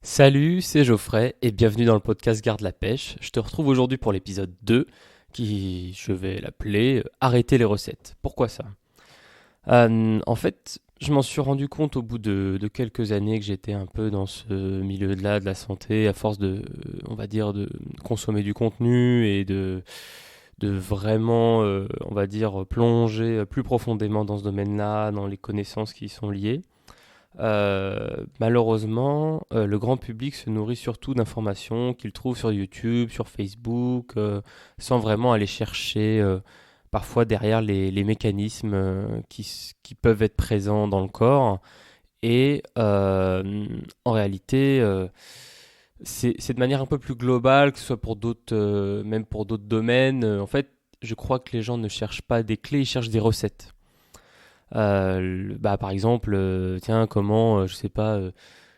Salut, c'est Geoffrey et bienvenue dans le podcast Garde la pêche. Je te retrouve aujourd'hui pour l'épisode 2 qui, je vais l'appeler Arrêter les recettes. Pourquoi ça? En fait, je m'en suis rendu compte au bout de quelques années que j'étais un peu dans ce milieu-là de la santé à force on va dire, de consommer du contenu et de vraiment, on va dire, plonger plus profondément dans ce domaine-là, dans les connaissances qui y sont liées. Malheureusement, le grand public se nourrit surtout d'informations qu'il trouve sur YouTube, sur Facebook, sans vraiment aller chercher parfois derrière les mécanismes qui peuvent être présents dans le corps. Et en réalité, c'est de manière un peu plus globale, que ce soit pour d'autres, même pour d'autres domaines. En fait, je crois que les gens ne cherchent pas des clés, ils cherchent des recettes. Bah, par exemple, tiens, comment, je sais pas,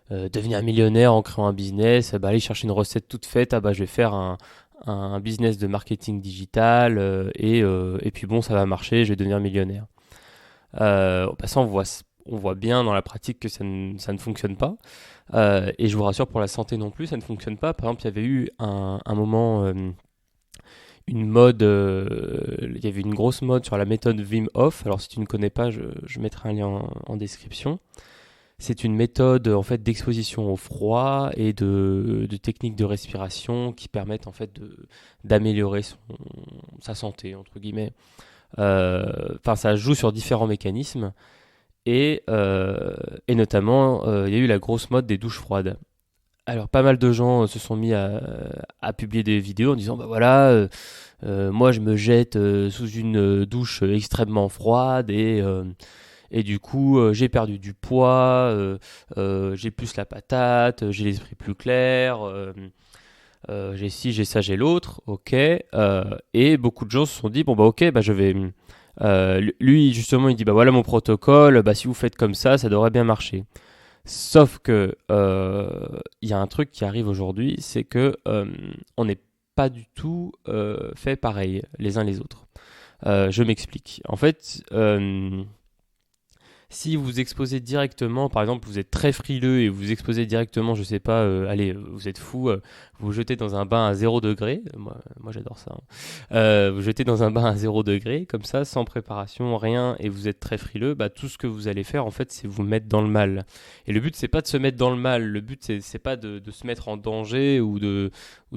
devenir millionnaire en créant un business, bah, aller chercher une recette toute faite, ah bah, je vais faire un business de marketing digital et puis bon, ça va marcher, je vais devenir millionnaire. Bah, ça, on voit bien dans la pratique que ça ne fonctionne pas. Et je vous rassure, pour la santé non plus, ça ne fonctionne pas. Par exemple, il y avait eu un moment, une mode, il y avait une grosse mode sur la méthode Wim Hof. Alors si tu ne connais pas, je mettrai un lien en description. C'est une méthode en fait d'exposition au froid et de techniques de respiration qui permettent en fait d'améliorer sa santé entre guillemets. Enfin, ça joue sur différents mécanismes et notamment il y a eu la grosse mode des douches froides. Alors pas mal de gens se sont mis à publier des vidéos en disant bah voilà, moi je me jette sous une douche extrêmement froide et du coup j'ai perdu du poids, j'ai plus la patate, j'ai l'esprit plus clair, j'ai ci, j'ai ça, j'ai l'autre, ok. Et beaucoup de gens se sont dit bon bah ok, bah je vais. Lui justement il dit bah voilà mon protocole, bah si vous faites comme ça devrait bien marcher. Sauf que il y a un truc qui arrive aujourd'hui, c'est que on n'est pas du tout fait pareil les uns les autres. Je m'explique. En fait, si vous exposez directement, par exemple, vous êtes très frileux et vous exposez directement, je sais pas, allez, vous êtes fou, vous vous jetez dans un bain à 0 degré, moi j'adore ça, hein. Vous jetez dans un bain à 0 degré, comme ça, sans préparation, rien, et vous êtes très frileux, bah, tout ce que vous allez faire, en fait, c'est vous mettre dans le mal. Et le but, c'est pas de se mettre dans le mal, le but, c'est pas de se mettre en danger ou de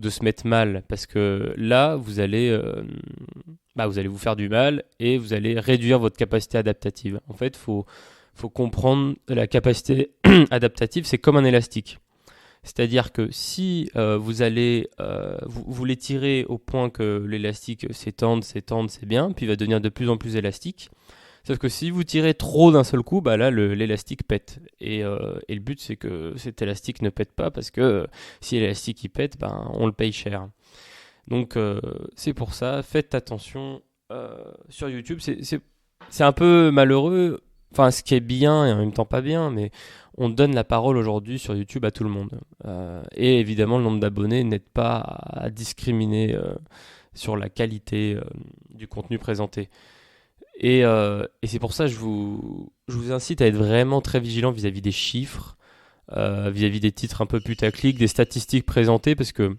se mettre mal, parce que là, bah, vous allez vous faire du mal et vous allez réduire votre capacité adaptative. En fait, faut comprendre la capacité adaptative, c'est comme un élastique. C'est-à-dire que si vous l'étirez au point que l'élastique s'étende, c'est bien, puis il va devenir de plus en plus élastique. Sauf que si vous tirez trop d'un seul coup, bah là l'élastique pète. Et le but c'est que cet élastique ne pète pas parce que si l'élastique il pète, ben, on le paye cher. Donc c'est pour ça, faites attention sur YouTube. C'est un peu malheureux, enfin ce qui est bien et en même temps pas bien, mais on donne la parole aujourd'hui sur YouTube à tout le monde. Et évidemment, le nombre d'abonnés n'aide pas à discriminer sur la qualité du contenu présenté. Et c'est pour ça que je vous incite à être vraiment très vigilant vis-à-vis des chiffres, vis-à-vis des titres un peu putaclic, des statistiques présentées, parce que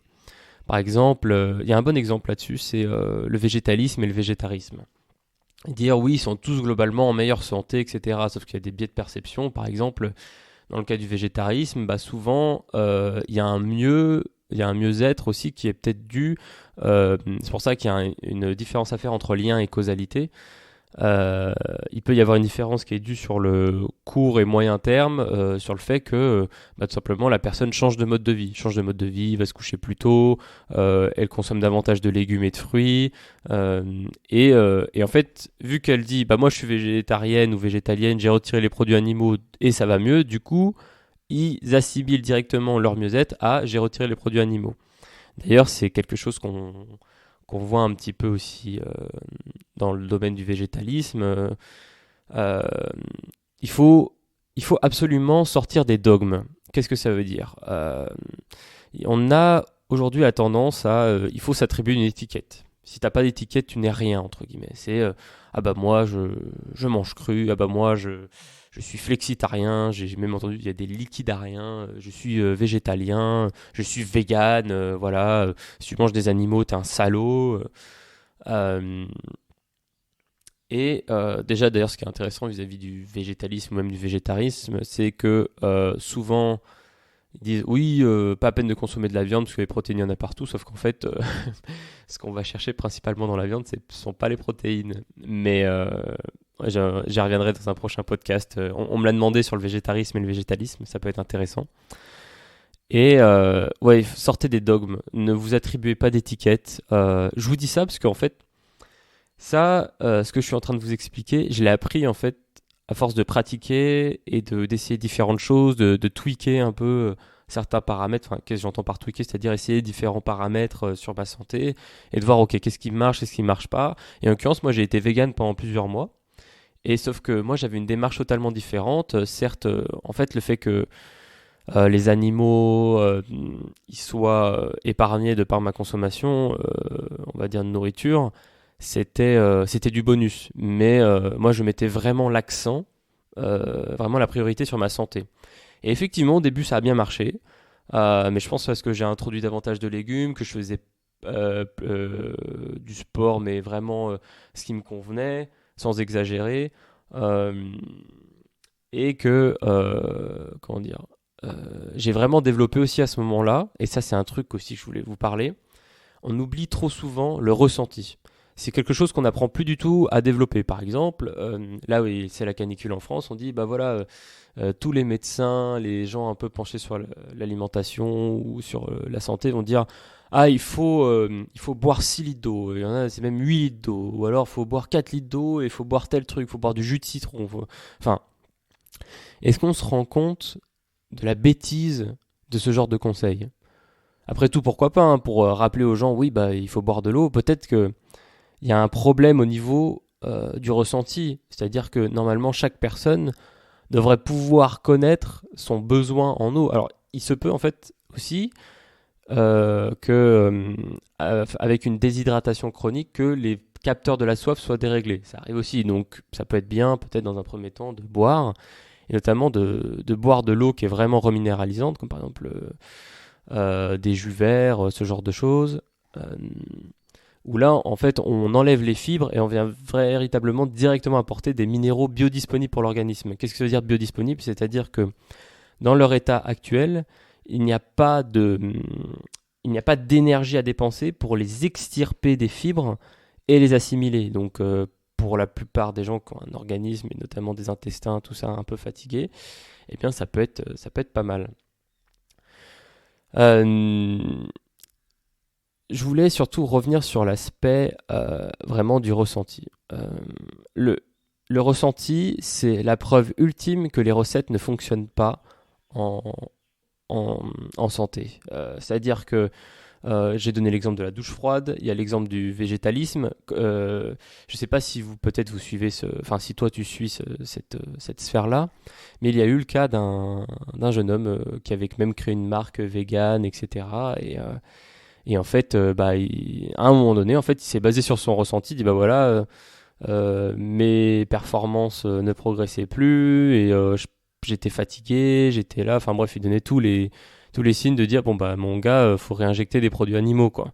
par exemple, il y a un bon exemple là-dessus, c'est le végétalisme et le végétarisme. Dire oui, ils sont tous globalement en meilleure santé, etc. Sauf qu'il y a des biais de perception. Par exemple, dans le cas du végétarisme, bah souvent, il y a un mieux-être aussi qui est peut-être dû. C'est pour ça qu'il y a une différence à faire entre lien et causalité. Il peut y avoir une différence qui est due sur le court et moyen terme, sur le fait que bah, tout simplement la personne change de mode de vie, va se coucher plus tôt, elle consomme davantage de légumes et de fruits, et en fait, vu qu'elle dit bah moi je suis végétarienne ou végétalienne, j'ai retiré les produits animaux et ça va mieux, du coup ils assimilent directement leur mieux-être à j'ai retiré les produits animaux. D'ailleurs, c'est quelque chose qu'on voit un petit peu aussi dans le domaine du végétalisme. Euh, il, faut, il faut absolument sortir des dogmes. Qu'est-ce que ça veut dire? On a aujourd'hui la tendance à il faut s'attribuer une étiquette. Si t'as pas d'étiquette, tu n'es rien, entre guillemets. C'est ah bah moi je mange cru, ah bah moi je suis flexitarien, j'ai même entendu il y a des liquidariens, je suis végétalien, je suis vegan, voilà, si tu manges des animaux, t'es un salaud. Euh, déjà, d'ailleurs, ce qui est intéressant vis-à-vis du végétalisme ou même du végétarisme, c'est que souvent, ils disent oui, pas à peine de consommer de la viande parce que les protéines, il y en a partout, sauf qu'en fait, ce qu'on va chercher principalement dans la viande, ce ne sont pas les protéines. Mais ouais, j'y reviendrai dans un prochain podcast. On me l'a demandé sur le végétarisme et le végétalisme, ça peut être intéressant. Et ouais, sortez des dogmes, ne vous attribuez pas d'étiquettes. Je vous dis ça parce qu'en fait, ça, ce que je suis en train de vous expliquer, je l'ai appris en fait à force de pratiquer et d'essayer différentes choses, de tweaker un peu certains paramètres. Enfin, qu'est-ce que j'entends par tweaker? C'est-à-dire essayer différents paramètres sur ma santé et de voir, ok, qu'est-ce qui marche, qu'est-ce qui marche pas. Et en l'occurrence, moi, j'ai été vegan pendant plusieurs mois. Et sauf que moi, j'avais une démarche totalement différente. Certes, en fait, le fait que les animaux ils soient épargnés de par ma consommation, on va dire de nourriture, c'était du bonus. Mais moi, je mettais vraiment l'accent, vraiment la priorité sur ma santé. Et effectivement, au début, ça a bien marché. Mais je pense parce que j'ai introduit davantage de légumes, que je faisais du sport, mais vraiment ce qui me convenait, sans exagérer. Euh, et que, comment dire, j'ai vraiment développé aussi à ce moment-là, et ça c'est un truc aussi que je voulais vous parler, on oublie trop souvent le ressenti. C'est quelque chose qu'on n'apprend plus du tout à développer. Par exemple, là où c'est la canicule en France, on dit, bah voilà, tous les médecins, les gens un peu penchés sur l'alimentation ou sur la santé vont dire, ah, il faut boire 6 litres d'eau, il y en a, c'est même 8 litres d'eau, ou alors il faut boire 4 litres d'eau et il faut boire tel truc, il faut boire du jus de citron. Enfin, est-ce qu'on se rend compte de la bêtise de ce genre de conseils? Après tout, pourquoi pas, hein, pour rappeler aux gens, oui, bah, il faut boire de l'eau. Peut-être qu'il y a un problème au niveau du ressenti. C'est-à-dire que normalement, chaque personne devrait pouvoir connaître son besoin en eau. Alors, il se peut en fait aussi avec une déshydratation chronique, que les capteurs de la soif soient déréglés. Ça arrive aussi. Donc, ça peut être bien, peut-être dans un premier temps, de boire, et notamment de boire de l'eau qui est vraiment reminéralisante, comme par exemple des jus verts, ce genre de choses, euh, où là, en fait, on enlève les fibres et on vient véritablement directement apporter des minéraux biodisponibles pour l'organisme. Qu'est-ce que ça veut dire biodisponible? C'est-à-dire que dans leur état actuel, il n'y a pas d'énergie à dépenser pour les extirper des fibres et les assimiler. Donc, pour la plupart des gens qui ont un organisme, et notamment des intestins, tout ça un peu fatigué, eh bien, ça peut être pas mal. Euh, je voulais surtout revenir sur l'aspect vraiment du ressenti. Le, le ressenti, c'est la preuve ultime que les recettes ne fonctionnent pas en, en santé. C'est-à-dire que j'ai donné l'exemple de la douche froide, il y a l'exemple du végétalisme. Je ne sais pas si vous peut-être vous suivez enfin si toi tu suis cette sphère-là, mais il y a eu le cas d'un jeune homme qui avait même créé une marque vegan, etc. Et en fait, à un moment donné, en fait, il s'est basé sur son ressenti. Il dit bah voilà, mes performances ne progressaient plus et j'étais fatigué, j'étais là. Enfin bref, il donnait tous les signes de dire bon bah mon gars, faut réinjecter des produits animaux quoi.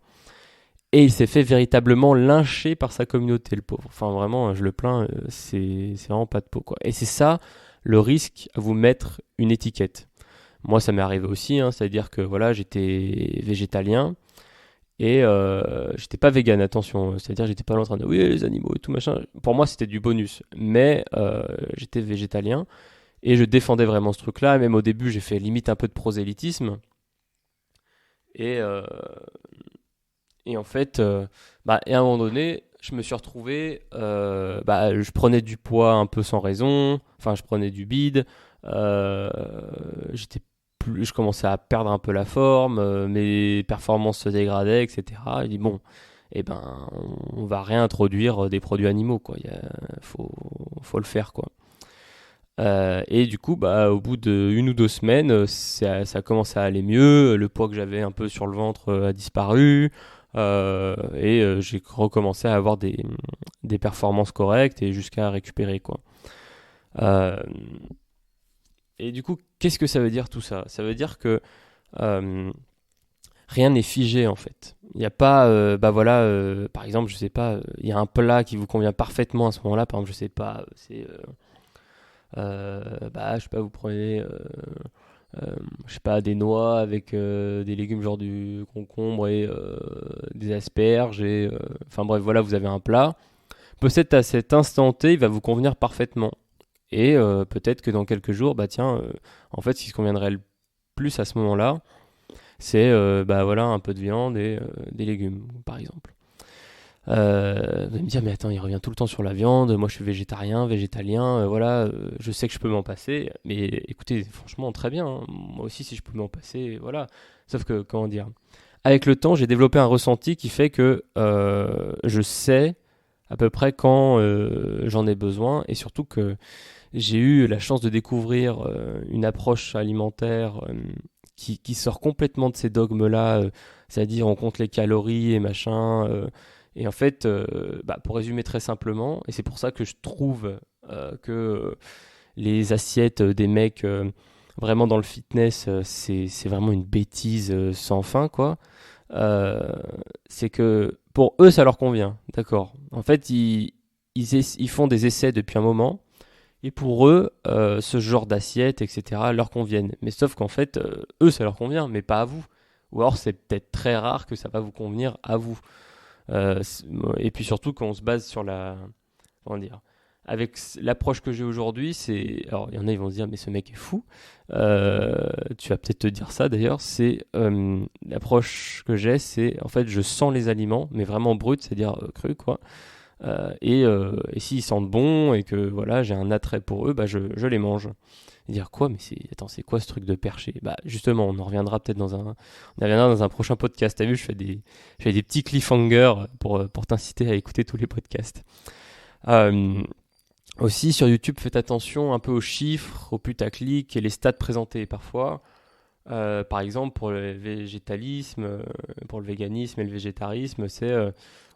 Et il s'est fait véritablement lyncher par sa communauté, le pauvre. Enfin vraiment, je le plains, c'est vraiment pas de peau quoi. Et c'est ça le risque à vous mettre une étiquette. Moi, ça m'est arrivé aussi, hein, c'est-à-dire que voilà, j'étais végétalien. Et j'étais pas vegan, attention, c'est-à-dire j'étais pas là en train de oui les animaux et tout machin. Pour moi c'était du bonus, mais j'étais végétalien et je défendais vraiment ce truc-là. Même au début j'ai fait limite un peu de prosélytisme et, euh, et en fait, et à un moment donné je me suis retrouvé, je prenais du poids un peu sans raison, enfin je prenais du bide, euh, je commençais à perdre un peu la forme, mes performances se dégradaient, etc. Il dit bon, eh ben, on va réintroduire des produits animaux, quoi. Faut le faire, quoi. Et du coup, au bout d'une ou deux semaines, ça a commencé à aller mieux. Le poids que j'avais un peu sur le ventre a disparu. J'ai recommencé à avoir des performances correctes et jusqu'à récupérer, quoi. Euh, et du coup, qu'est-ce que ça veut dire tout ça? Ça veut dire que euh, rien n'est figé en fait. Il n'y a pas, bah voilà, par exemple, je sais pas, il y a un plat qui vous convient parfaitement à ce moment-là. Par exemple, je sais pas, c'est, bah, je sais pas, vous prenez, je sais pas, des noix avec des légumes genre du concombre et des asperges et, enfin bref, voilà, vous avez un plat. Peut-être à cet instant T, il va vous convenir parfaitement. Et peut-être que dans quelques jours, bah tiens, en fait, ce qui se conviendrait le plus à ce moment-là, c'est bah voilà un peu de viande et des légumes, par exemple. Vous allez me dire, mais attends, il revient tout le temps sur la viande. Moi, je suis végétarien, végétalien. Voilà, je sais que je peux m'en passer. Mais écoutez, franchement, très bien, hein. Moi aussi, si je peux m'en passer, voilà. Sauf que, comment dire, avec le temps, j'ai développé un ressenti qui fait que je sais à peu près quand j'en ai besoin et surtout que j'ai eu la chance de découvrir une approche alimentaire qui sort complètement de ces dogmes-là, c'est-à-dire on compte les calories et machin. Et en fait, bah, pour résumer très simplement, et c'est pour ça que je trouve que les assiettes des mecs vraiment dans le fitness, c'est vraiment une bêtise sans fin, quoi. Euh, c'est que pour eux, ça leur convient, d'accord. En fait, ils font des essais depuis un moment et pour eux, ce genre d'assiette, etc., leur conviennent. Mais sauf qu'en fait, eux, ça leur convient, mais pas à vous. Ou alors, c'est peut-être très rare que ça va vous convenir à vous. Et puis surtout, quand on se base sur la. Comment dire? Avec l'approche que j'ai aujourd'hui, c'est. Alors, il y en a, ils vont se dire, mais ce mec est fou. Tu vas peut-être te dire ça d'ailleurs. C'est. L'approche que j'ai, c'est. En fait, je sens les aliments, mais vraiment bruts, c'est-à-dire crus, quoi. Et s'ils sentent bon et que voilà, j'ai un attrait pour eux, bah je les mange. Et dire quoi, mais attends, c'est quoi ce truc de perché? Bah justement, on en reviendra peut-être on en reviendra dans un prochain podcast. T'as vu, je fais des petits cliffhangers pour t'inciter à écouter tous les podcasts. Euh, Aussi sur YouTube, faites attention un peu aux chiffres, au putaclic et les stats présentés parfois. Par exemple, pour le végétalisme, pour le véganisme et le végétarisme, c'est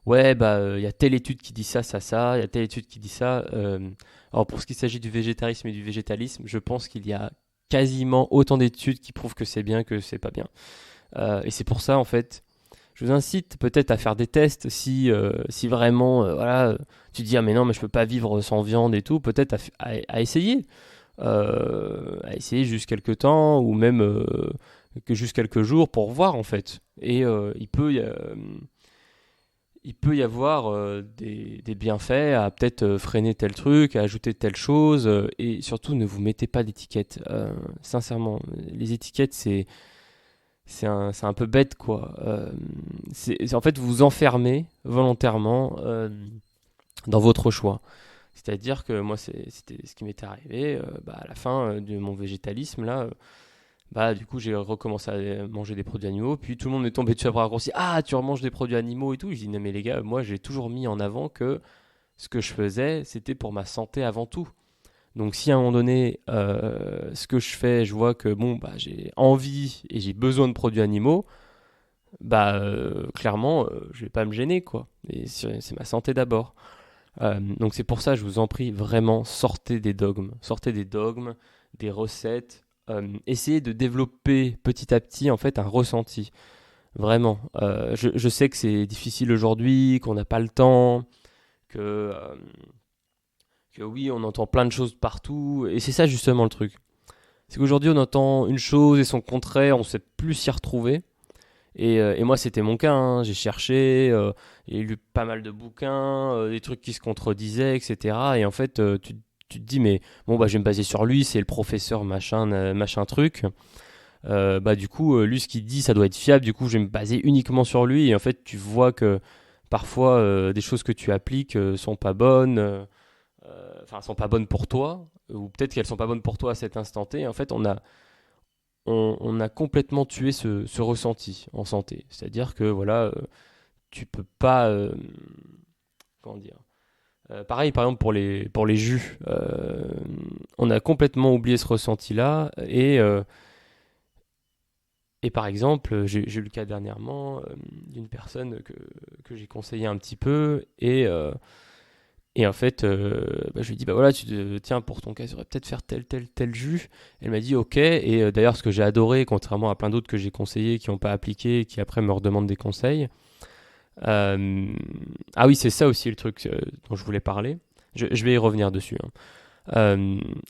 ouais, bah il y a telle étude qui dit ça, ça, ça, il y a telle étude qui dit ça. Alors pour ce qui s'agit du végétarisme et du végétalisme, je pense qu'il y a quasiment autant d'études qui prouvent que c'est bien que c'est pas bien. Et c'est pour ça en fait, je vous incite peut-être à faire des tests si vraiment voilà, tu te dis ah mais non mais je peux pas vivre sans viande et tout, peut-être à essayer à essayer juste quelques temps ou même que juste quelques jours pour voir en fait. Et il peut y avoir des bienfaits à peut-être freiner tel truc, à ajouter telle chose et surtout ne vous mettez pas d'étiquette. Sincèrement, les étiquettes c'est un peu bête quoi. En fait vous vous enfermez volontairement dans votre choix. C'est-à-dire que moi, c'était ce qui m'était arrivé bah, à la fin de mon végétalisme. Là, bah, du coup, j'ai recommencé à manger des produits animaux. Puis tout le monde est tombé dessus après raccourci. Ah, tu remanges des produits animaux et tout. Je dis, non, mais les gars, moi, j'ai toujours mis en avant que ce que je faisais, c'était pour ma santé avant tout. Donc, si à un moment donné, ce que je fais, je vois que bon, bah, j'ai envie et j'ai besoin de produits animaux, bah, clairement, je vais pas me gêner, quoi. Et c'est ma santé d'abord. Donc c'est pour ça, je vous en prie, vraiment, sortez des dogmes, des recettes, essayez de développer petit à petit en fait un ressenti. Vraiment, je sais que c'est difficile aujourd'hui, qu'on n'a pas le temps, que, euh, que oui, on entend plein de choses partout, et c'est ça justement le truc. C'est qu'aujourd'hui on entend une chose et son contraire, on ne sait plus s'y retrouver. Et moi, c'était mon cas, hein. J'ai cherché, j'ai lu pas mal de bouquins, des trucs qui se contredisaient, etc. Et en fait, tu te dis, mais bon, bah, je vais me baser sur lui, c'est le professeur machin, machin truc. Bah, du coup, lui, ce qu'il dit, ça doit être fiable. Du coup, je vais me baser uniquement sur lui. Et en fait, tu vois que parfois, des choses que tu appliques sont pas bonnes, enfin, sont pas bonnes pour toi, ou peut-être qu'elles sont pas bonnes pour toi à cet instant T. En fait, on a complètement tué ce ressenti en santé. C'est-à-dire que voilà, tu peux pas. Comment dire pareil, par exemple, pour les jus, on a complètement oublié ce ressenti-là. Et par exemple, j'ai eu le cas dernièrement d'une personne que j'ai conseillé un petit peu. Et en fait, je lui dis, bah voilà, tiens, pour ton cas, tu devrais peut-être faire tel jus. Elle m'a dit, ok. Et d'ailleurs, ce que j'ai adoré, contrairement à plein d'autres que j'ai conseillés, qui n'ont pas appliqué, et qui après me redemandent des conseils. Ah oui, c'est ça aussi le truc dont je voulais parler. Je vais y revenir dessus, hein.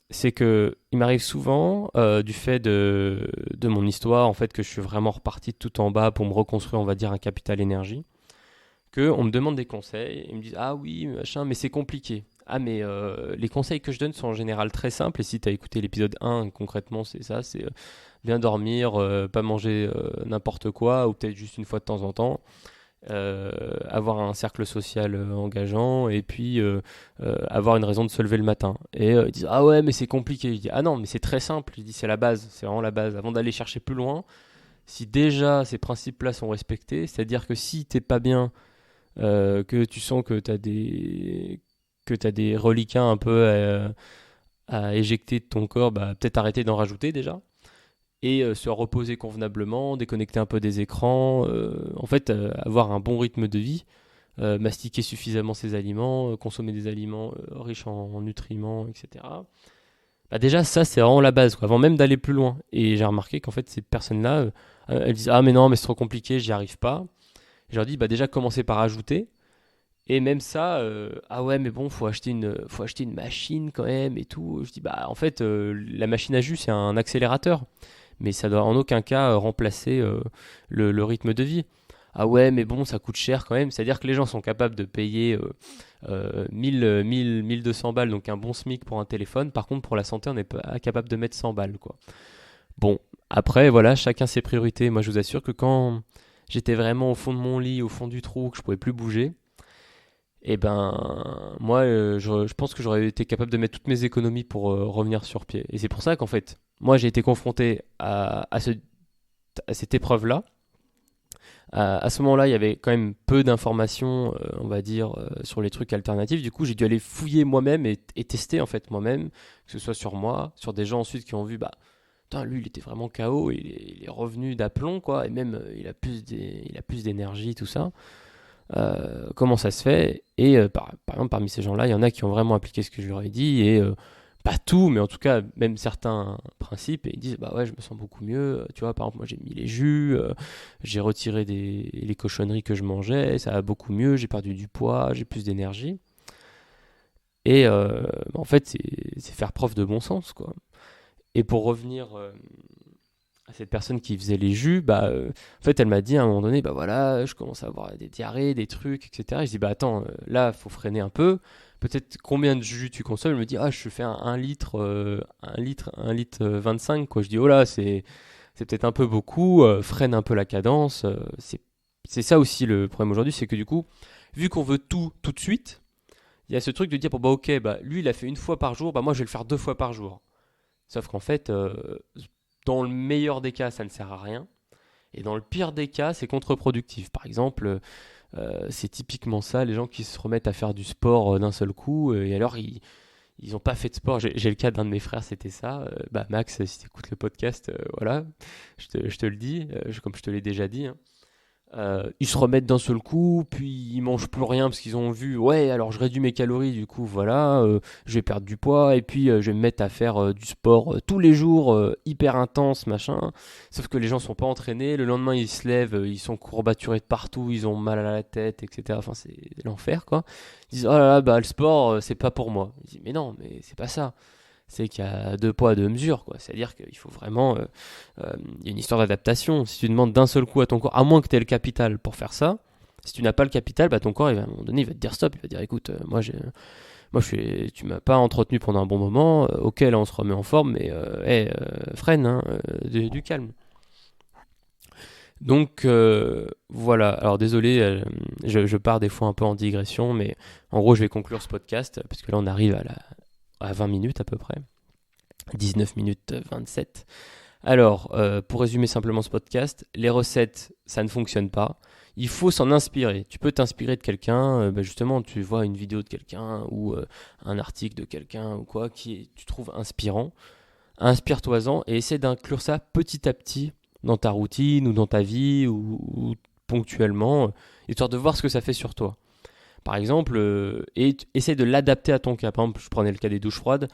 C'est que il m'arrive souvent, du fait de mon histoire, en fait, que je suis vraiment reparti de tout en bas pour me reconstruire, on va dire, un capital énergie, qu'on me demande des conseils, et ils me disent ah oui, machin, mais c'est compliqué. Ah mais les conseils que je donne sont en général très simples, et si tu as écouté l'épisode 1, concrètement c'est ça, c'est bien dormir, pas manger n'importe quoi, ou peut-être juste une fois de temps en temps, avoir un cercle social engageant, et puis avoir une raison de se lever le matin. Et ils disent ah ouais mais c'est compliqué. Je dis ah non mais c'est très simple, je dis c'est la base, c'est vraiment la base. Avant d'aller chercher plus loin, si déjà ces principes-là sont respectés, c'est-à-dire que si t'es pas bien, que tu sens que t'as des reliquats un peu à éjecter de ton corps, bah, peut-être arrêter d'en rajouter déjà. Et se reposer convenablement, déconnecter un peu des écrans, en fait avoir un bon rythme de vie, mastiquer suffisamment ses aliments, consommer des aliments riches en nutriments, etc. Bah déjà ça c'est vraiment la base, quoi, avant même d'aller plus loin. Et j'ai remarqué qu'en fait ces personnes-là, elles disent ah mais non mais c'est trop compliqué, j'y arrive pas. Je leur dis bah déjà commencez par ajouter. Et même ça, ah ouais, mais bon, faut acheter une machine quand même et tout. Je dis, bah en fait, la machine à jus, c'est un accélérateur. Mais ça doit en aucun cas remplacer le rythme de vie. Ah ouais, mais bon, ça coûte cher quand même. C'est-à-dire que les gens sont capables de payer 1200 balles, donc un bon SMIC pour un téléphone. Par contre, pour la santé, on n'est pas capable de mettre 100 balles, quoi. Bon, après, voilà, chacun ses priorités. Moi, je vous assure que quand j'étais vraiment au fond de mon lit, au fond du trou, que je pouvais plus bouger, et ben, moi, je pense que j'aurais été capable de mettre toutes mes économies pour revenir sur pied. Et c'est pour ça qu'en fait, moi, j'ai été confronté à cette épreuve-là. À ce moment-là, il y avait quand même peu d'informations, on va dire, sur les trucs alternatifs. Du coup, j'ai dû aller fouiller moi-même et tester en fait moi-même, que ce soit sur moi, sur des gens ensuite qui ont vu, bah, putain, lui, il était vraiment KO, il est revenu d'aplomb, quoi, et même il a plus d'énergie, tout ça. Comment ça se fait. Et par exemple, parmi ces gens-là, il y en a qui ont vraiment appliqué ce que je leur ai dit, et pas tout, mais en tout cas, même certains principes, et ils disent, bah ouais, je me sens beaucoup mieux. Tu vois, par exemple, moi j'ai mis les jus, j'ai retiré les cochonneries que je mangeais, ça va beaucoup mieux, j'ai perdu du poids, j'ai plus d'énergie. Et en fait, c'est faire preuve de bon sens, quoi. Et pour revenir à cette personne qui faisait les jus, bah, en fait, elle m'a dit à un moment donné, bah voilà, je commence à avoir des diarrhées, des trucs, etc. Et je dis, bah attends, là, faut freiner un peu. Peut-être combien de jus tu consommes? Elle me dit, ah, je fais un litre, 25, quoi. Je dis, oh là, c'est peut-être un peu beaucoup, freine un peu la cadence. C'est ça aussi le problème aujourd'hui, c'est que du coup, vu qu'on veut tout de suite, il y a ce truc de dire, bon, bah ok, bah lui, il a fait une fois par jour, bah moi, je vais le faire 2 fois par jour. Sauf qu'en fait, dans le meilleur des cas, ça ne sert à rien. Et dans le pire des cas, c'est contre-productif. Par exemple, c'est typiquement ça, les gens qui se remettent à faire du sport d'un seul coup, et alors ils n'ont pas fait de sport. J'ai le cas d'un de mes frères, c'était ça. Bah, Max, si tu écoutes le podcast, voilà, je te le dis, comme je te l'ai déjà dit, hein. Ils se remettent d'un seul coup, puis ils mangent plus rien parce qu'ils ont vu, ouais, alors je réduis mes calories, du coup, voilà, je vais perdre du poids, et puis je vais me mettre à faire du sport tous les jours, hyper intense, machin. Sauf que les gens sont pas entraînés, le lendemain ils se lèvent, ils sont courbaturés de partout, ils ont mal à la tête, etc. Enfin, c'est l'enfer, quoi. Ils disent, oh là là, bah le sport, c'est pas pour moi. Je dis, mais non, mais c'est pas ça. C'est qu'il y a 2 poids 2 mesures, quoi. C'est-à-dire qu'il faut vraiment, il y a une histoire d'adaptation. Si tu demandes d'un seul coup à ton corps, à moins que tu aies le capital pour faire ça, si tu n'as pas le capital, bah ton corps, à un moment donné, il va te dire stop. Il va te dire, écoute, tu m'as pas entretenu pendant un bon moment. Ok, là, on se remet en forme, mais freine, hein, du calme. Donc voilà. Alors désolé, je pars des fois un peu en digression, mais en gros, je vais conclure ce podcast parce que là, on arrive à 20 minutes à peu près. 19 minutes 27. Alors, pour résumer simplement ce podcast, les recettes, ça ne fonctionne pas. Il faut s'en inspirer. Tu peux t'inspirer de quelqu'un, justement, tu vois une vidéo de quelqu'un ou un article de quelqu'un ou quoi tu trouves inspirant. Inspire-toi-en et essaie d'inclure ça petit à petit dans ta routine ou dans ta vie ou ponctuellement, histoire de voir ce que ça fait sur toi. Par exemple, et essaie de l'adapter à ton cas. Par exemple, je prenais le cas des douches froides.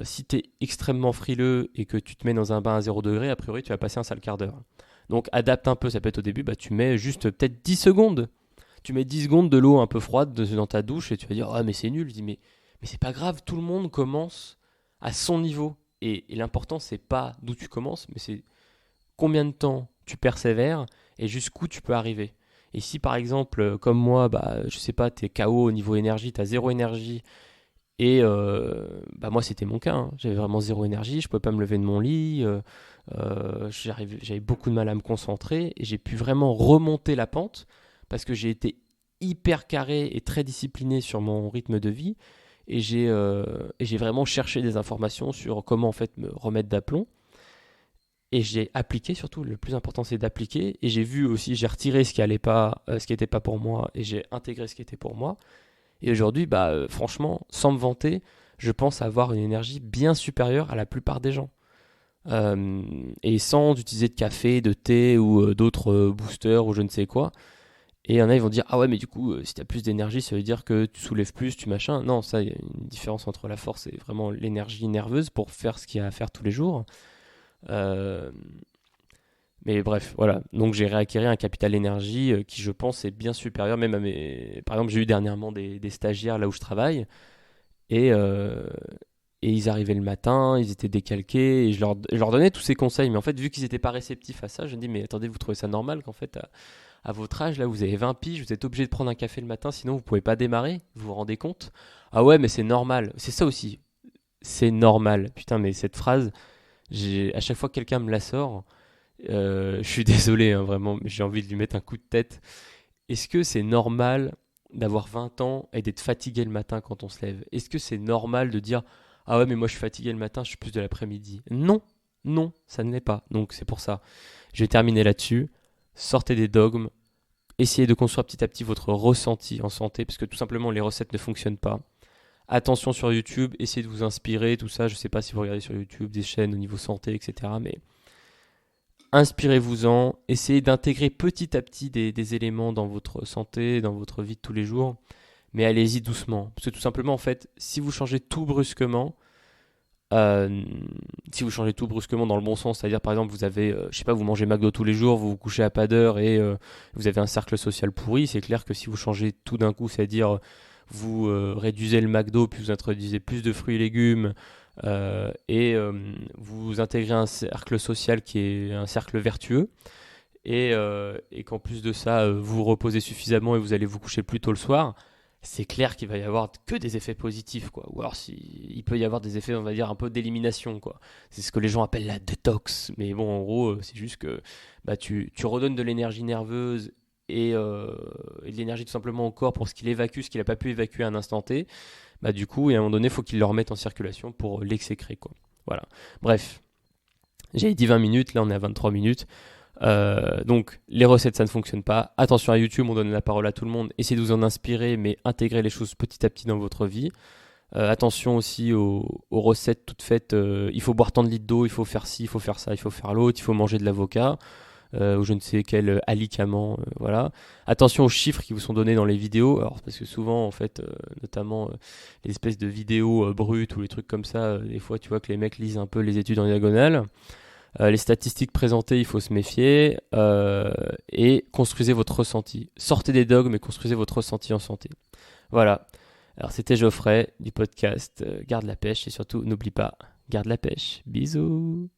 Si tu es extrêmement frileux et que tu te mets dans un bain à 0 degré, a priori, tu vas passer un sale quart d'heure. Donc, adapte un peu. Ça peut être au début, tu mets juste peut-être 10 secondes. Tu mets 10 secondes de l'eau un peu froide dans ta douche et tu vas dire, ah, mais c'est nul. Je dis, mais c'est pas grave, tout le monde commence à son niveau. Et l'important, c'est pas d'où tu commences, mais c'est combien de temps tu persévères et jusqu'où tu peux arriver. Et si par exemple, comme moi, je sais pas, t'es KO au niveau énergie, t'as zéro énergie, et moi c'était mon cas, hein. J'avais vraiment zéro énergie, je pouvais pas me lever de mon lit, j'avais beaucoup de mal à me concentrer, et j'ai pu vraiment remonter la pente, parce que j'ai été hyper carré et très discipliné sur mon rythme de vie, et j'ai vraiment cherché des informations sur comment en fait me remettre d'aplomb. Et j'ai appliqué surtout, le plus important c'est d'appliquer. Et j'ai vu aussi, j'ai retiré ce qui allait pas, ce qui n'était pas pour moi, et j'ai intégré ce qui était pour moi. Et aujourd'hui, franchement, sans me vanter, je pense avoir une énergie bien supérieure à la plupart des gens. Et sans utiliser de café, de thé ou d'autres boosters ou je ne sais quoi. Et il y en a, ils vont dire, ah ouais, mais du coup, si tu as plus d'énergie, ça veut dire que tu soulèves plus, tu machin. Non, ça, il y a une différence entre la force et vraiment l'énergie nerveuse pour faire ce qu'il y a à faire tous les jours. Euh, mais bref, voilà. Donc j'ai réacquéré un capital énergie qui, je pense, est bien supérieur même à mes... Par exemple, j'ai eu dernièrement des stagiaires là où je travaille et, euh, et ils arrivaient le matin, ils étaient décalqués et je leur donnais tous ces conseils. Mais en fait, vu qu'ils n'étaient pas réceptifs à ça, je me dis, mais attendez, vous trouvez ça normal qu'en fait, à votre âge, là, vous avez 20 piges, vous êtes obligé de prendre un café le matin, sinon vous pouvez pas démarrer, vous vous rendez compte? Ah ouais, mais c'est normal. C'est ça aussi. C'est normal. Putain, mais cette phrase, à chaque fois que quelqu'un me la sort, je suis désolé, hein, vraiment, mais j'ai envie de lui mettre un coup de tête. Est-ce que c'est normal d'avoir 20 ans et d'être fatigué le matin quand on se lève? Est-ce que c'est normal de dire ah ouais, mais moi je suis fatigué le matin, je suis plus de l'après-midi? Non, non, ça ne l'est pas. Donc c'est pour ça. Je vais terminer là-dessus. Sortez des dogmes. Essayez de construire petit à petit votre ressenti en santé, parce que tout simplement les recettes ne fonctionnent pas. Attention sur YouTube, essayez de vous inspirer, tout ça. Je ne sais pas si vous regardez sur YouTube des chaînes au niveau santé, etc. Mais inspirez-vous-en, essayez d'intégrer petit à petit des éléments dans votre santé, dans votre vie de tous les jours, mais allez-y doucement. Parce que tout simplement, en fait, si vous changez tout brusquement, euh, si vous changez tout brusquement dans le bon sens, c'est-à-dire par exemple vous avez, je sais pas, vous mangez McDo tous les jours, vous vous couchez à pas d'heure et vous avez un cercle social pourri, c'est clair que si vous changez tout d'un coup, c'est-à-dire vous réduisez le McDo puis vous introduisez plus de fruits et légumes et vous intégrez un cercle social qui est un cercle vertueux et qu'en plus de ça vous reposez suffisamment et vous allez vous coucher plus tôt le soir, c'est clair qu'il va y avoir que des effets positifs, quoi. Ou alors il peut y avoir des effets, on va dire, un peu d'élimination, quoi. C'est ce que les gens appellent la détox. Mais bon, en gros, c'est juste que tu redonnes de l'énergie nerveuse et de l'énergie tout simplement au corps pour ce qu'il évacue, ce qu'il n'a pas pu évacuer à un instant T. Du coup, et à un moment donné, il faut qu'il le remette en circulation pour l'exécrer, quoi. Voilà. Bref, j'avais dit 20 minutes, là on est à 23 minutes. Donc les recettes ça ne fonctionne pas. Attention à YouTube, on donne la parole à tout le monde. Essayez de vous en inspirer, mais intégrez les choses petit à petit dans votre vie. Attention aussi aux recettes toutes faites. Il faut boire tant de litres d'eau, il faut faire ci, il faut faire ça, il faut faire l'autre, il faut manger de l'avocat ou je ne sais quel alicament. Voilà. Attention aux chiffres qui vous sont donnés dans les vidéos. Alors parce que souvent en fait, notamment les espèces de vidéos brutes ou les trucs comme ça, des fois tu vois que les mecs lisent un peu les études en diagonale. Les statistiques présentées, il faut se méfier et construisez votre ressenti. Sortez des dogmes et construisez votre ressenti en santé. Voilà. Alors c'était Geoffrey du podcast Garde la pêche et surtout n'oublie pas, garde la pêche. Bisous.